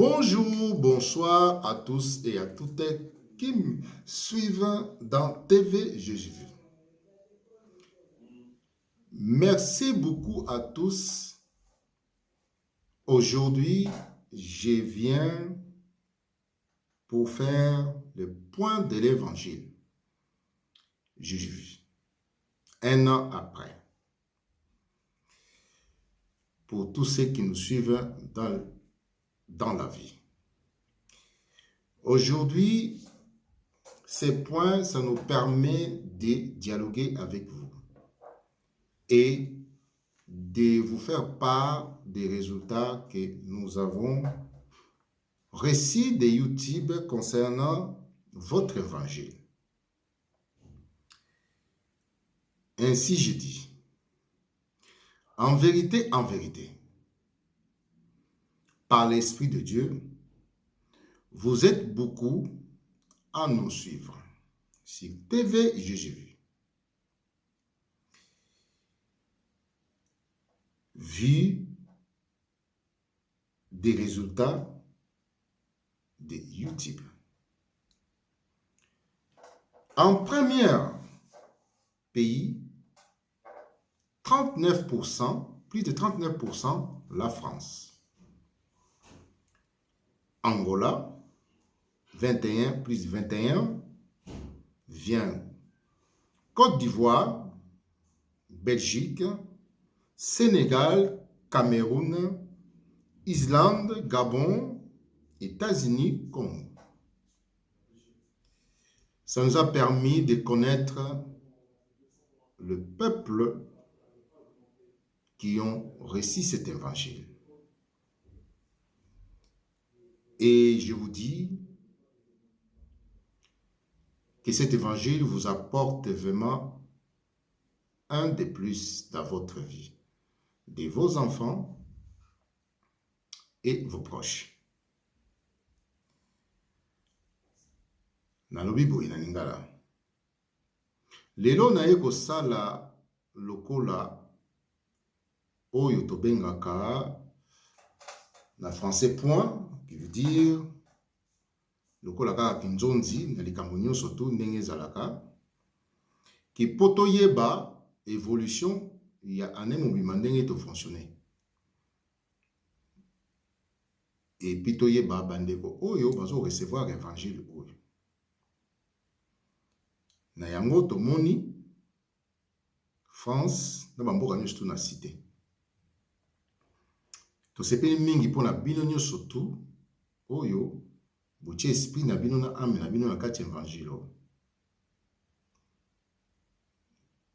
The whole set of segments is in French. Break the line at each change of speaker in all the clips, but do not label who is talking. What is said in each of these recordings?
Bonjour, bonsoir à tous et à toutes qui me suivent dans TV Jésus. Merci beaucoup à tous. Aujourd'hui, je viens pour faire le point de l'évangile. Jésus, un an après. Pour tous ceux qui nous suivent dans la vie. Aujourd'hui, ces points, ça nous permet de dialoguer avec vous et de vous faire part des résultats que nous avons reçus de YouTube concernant votre évangile. Ainsi je dis, en vérité, par l'Esprit de Dieu, vous êtes beaucoup à nous suivre sur TV Jésus. Vu des résultats de YouTube. En premier pays, 39%, plus de 39%, la France. Angola, 21, plus 21, vient Côte d'Ivoire, Belgique, Sénégal, Cameroun, Islande, Gabon, États-Unis, Congo. Ça nous a permis de connaître le peuple qui ont reçu cet évangile. Et je vous dis que cet évangile vous apporte vraiment un de plus dans votre vie, de vos enfants et vos proches. Nalobi boye na lingala. Lelo naye kosala lokola oyo tobengaka na français point, qui veut dire lokola kaka kinzonzi na likambo nyonso tu ndenge ezalaka ki poto yeba évolution ya ane mobima ndenge to fonctionner. Et puis toyeba bandeko oyo bazo recevoir évangile oyo. Na yango tomoni France na bamboka nyonso tu na cité. Tosepeli mingi mpona bino nyonso tu oyo botie esprit na bino na ame na bino na kati évangile.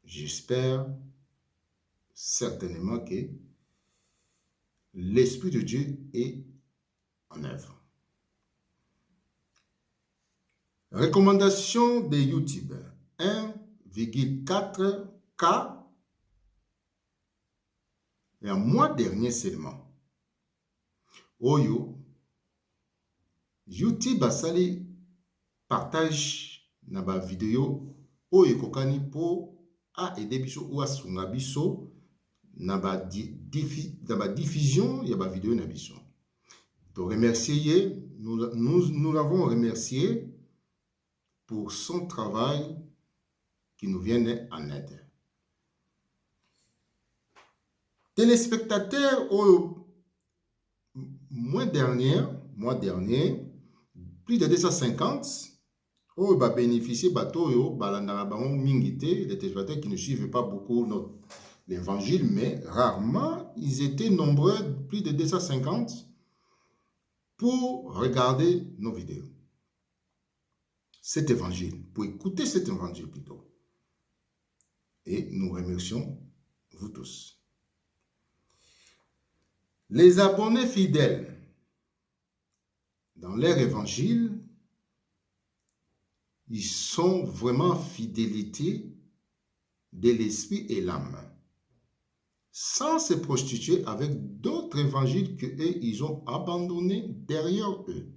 J'espère certainement que l'Esprit de Dieu est en œuvre. Recommandation de YouTube, 1,4K et un mois dernier seulement. Oyo, YouTube a sali partage na ba vidéo oyo kokani po a aider biso ou a sunga biso na ba diffusion ya ba vidéo na biso. To remercier, nous l'avons remercié pour son travail qui nous vient en aide. Téléspectateurs, au mois dernier, plus de 250, ont bénéficié de les téléspectateurs qui ne suivent pas beaucoup l'évangile, mais rarement, ils étaient nombreux, plus de 250, pour regarder nos vidéos. Cet évangile, pour écouter cet évangile plutôt. Et nous remercions vous tous. Les abonnés fidèles dans leur évangile, ils sont vraiment fidélité de l'esprit et l'âme, sans se prostituer avec d'autres évangiles que eux, ils ont abandonnés derrière eux.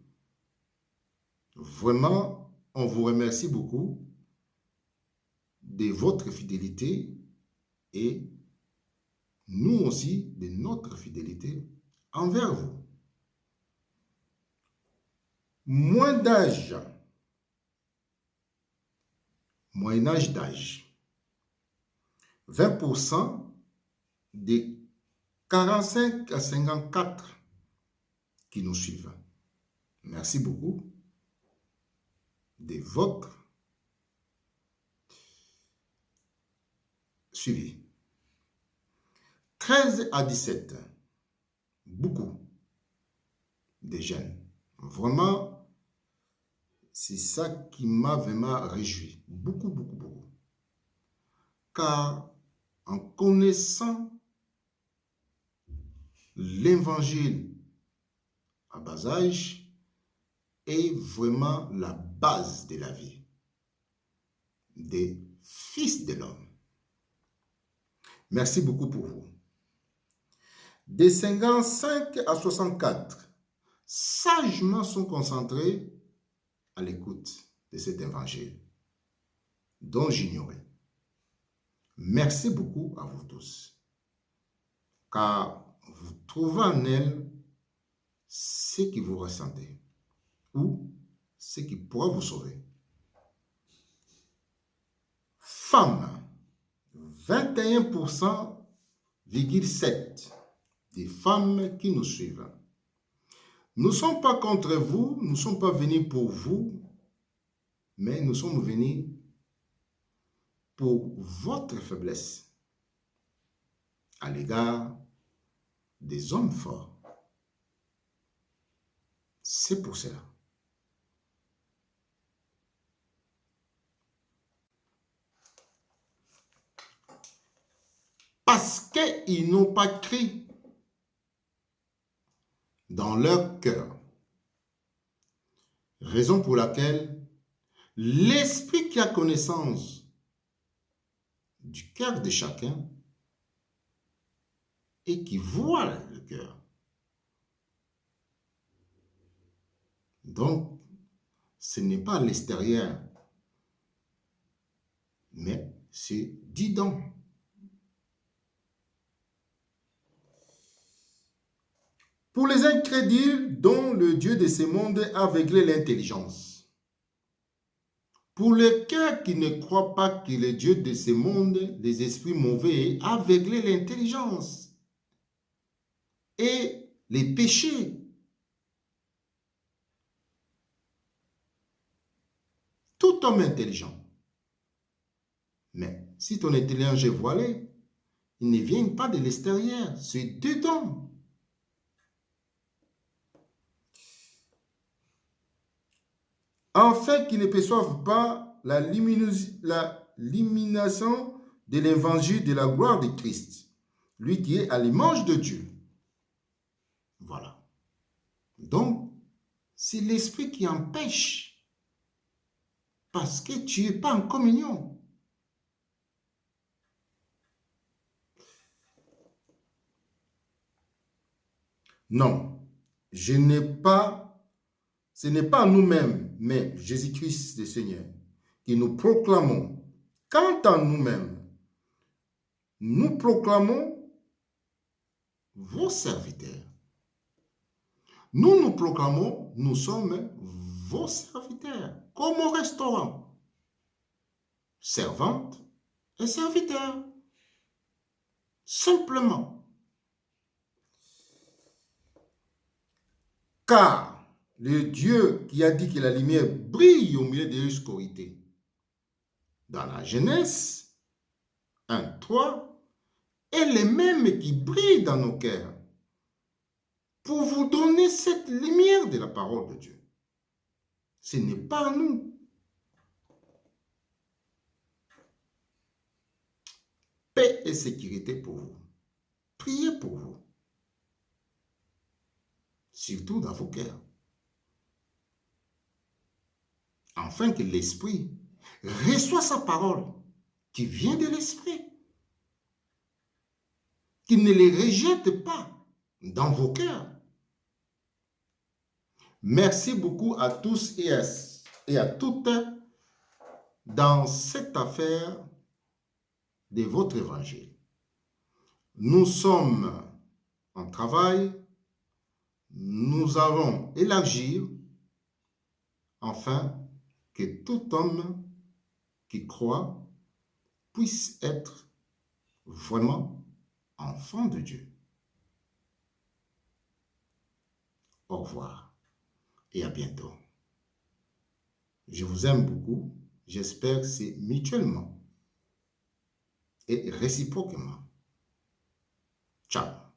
Vraiment, on vous remercie beaucoup de votre fidélité et nous aussi de notre fidélité envers vous. Moins d'âge, moyen-âge d'âge, 20% des 45 à 54 qui nous suivent. Merci beaucoup de votre suivi. 13 à 17, beaucoup de jeunes. Vraiment, c'est ça qui m'a vraiment réjoui. Beaucoup, beaucoup, beaucoup. Car en connaissant l'évangile à bas âge est vraiment la base de la vie des fils de l'homme. Merci beaucoup pour vous. Des 55 à 64, sagement sont concentrés à l'écoute de cet évangile dont j'ignorais. Merci beaucoup à vous tous, car vous trouvez en elle ce que vous ressentez ou ce qui pourra vous sauver. Femmes, 21,7% des femmes qui nous suivent. Nous ne sommes pas contre vous, nous ne sommes pas venus pour vous, mais nous sommes venus pour votre faiblesse à l'égard des hommes forts. C'est pour cela. Parce qu'ils n'ont pas cru dans leur cœur. Raison pour laquelle l'Esprit qui a connaissance du cœur de chacun et qui voit le cœur. Donc, ce n'est pas à l'extérieur, mais c'est dedans. Pour les incrédules dont le Dieu de ce monde a aveuglé l'intelligence. Pour les cœurs qui ne croient pas que le Dieu de ce monde, les esprits mauvais, a aveuglé l'intelligence et les péchés. Tout homme intelligent. Mais si ton intelligence est voilée, il ne vient pas de l'extérieur, c'est dedans. Afin qu'ils ne perçoivent pas l'élimination de l'évangile de la gloire de Christ, lui qui est à l'image de Dieu. Voilà. Donc, c'est l'esprit qui empêche, parce que tu n'es pas en communion. Non, ce n'est pas nous-mêmes, mais Jésus-Christ le Seigneur, qui nous proclamons. Quant à nous-mêmes, nous proclamons vos serviteurs. Nous proclamons, nous sommes vos serviteurs, comme au restaurant. Servantes et serviteurs. Simplement. Car le Dieu qui a dit que la lumière brille au milieu de l'obscurité, dans la Genèse 1:3, est le même qui brille dans nos cœurs pour vous donner cette lumière de la parole de Dieu. Ce n'est pas nous. Paix et sécurité pour vous. Priez pour vous. Surtout dans vos cœurs. Afin que l'Esprit reçoive sa parole qui vient de l'Esprit. Qu'il ne les rejette pas dans vos cœurs. Merci beaucoup à tous et à toutes dans cette affaire de votre évangile. Nous sommes en travail, nous allons élargir afin que tout homme qui croit puisse être vraiment enfant de Dieu. Au revoir et à bientôt. Je vous aime beaucoup. J'espère que c'est mutuellement et réciproquement. Ciao.